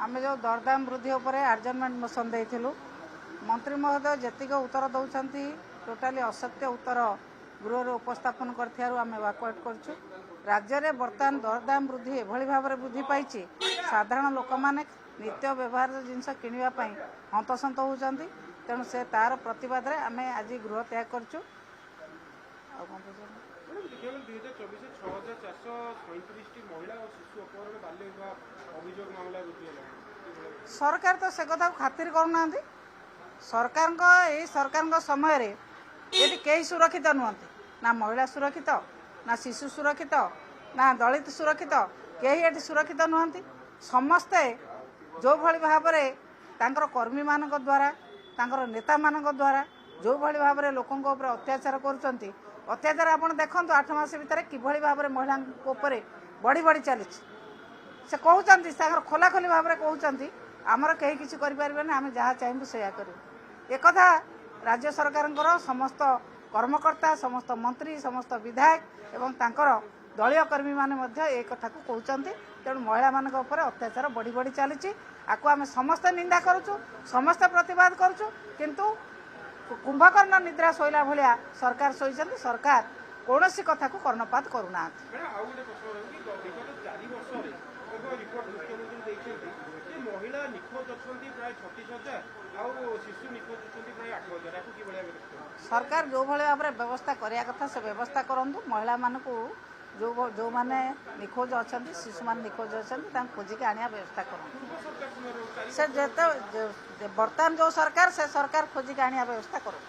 आम जो दरदाम वृद्धि उपर आडजमेंट मोशन देलु मंत्री महोदय जीक उत्तर दौरान टोटाली असत्य उत्तर गृह उपस्थापन करें वाकआउट करुँ। राज्य में बर्तमान दरदाम वृद्धि एभली भाव में वृद्धि पाई साधारण लोक मैंने नित्य व्यवहार जिनस किणापी हंतसंत होती तेणु से तार प्रतिवाद में आम आज गृह त्याग करुँ। सरकार तो से कथा खातिर करूना सरकार समय ये कई सुरक्षित नुहति ना महिला सुरक्षित ना शिशु सुरक्षित ना दलित सुरक्षित कहीं ये सुरक्षित नुहति समस्ते जो भली भाव में कर्मी मान द्वारा नेता मान द्वारा जो भली भाव में लोकों ऊपर अत्याचार करुँच अत्याचार आपड़ देखो 8 मास भितर किभली भाव में महिला बढ़ी बढ़ी चली से कहते खोला खोली भाव में कहते आमर कहीं किसी करें आम जहाँ चाहबू से करूँ। एक राज्य सरकार समस्त कर्मकर्ता समस्त मंत्री समस्त विधायक एवं तांकर दलीय कर्मी माने एक कथा को कहते तेणु महिला मान अत्याचार बढ़ी बढ़ी चली आपको आम समस्ते निंदा करुँ समस्ते प्रतिवाद करुँ किंतु कुंभकर्ण निद्रा शोला भाया सरकार शोचती सरकार कौन सी कथा को कर्णपात करूना। सरकार जो भाई भाव में व्यवस्था करने कथा से व्यवस्था करूँ महिला मानक जो माने निखोज अच्छा शिशु मान निखोज अच्छा खोजिक आने व्यवस्था करूँ से बर्तमान जो सरकार से सरकार खोजिक आने व्यवस्था करूँ।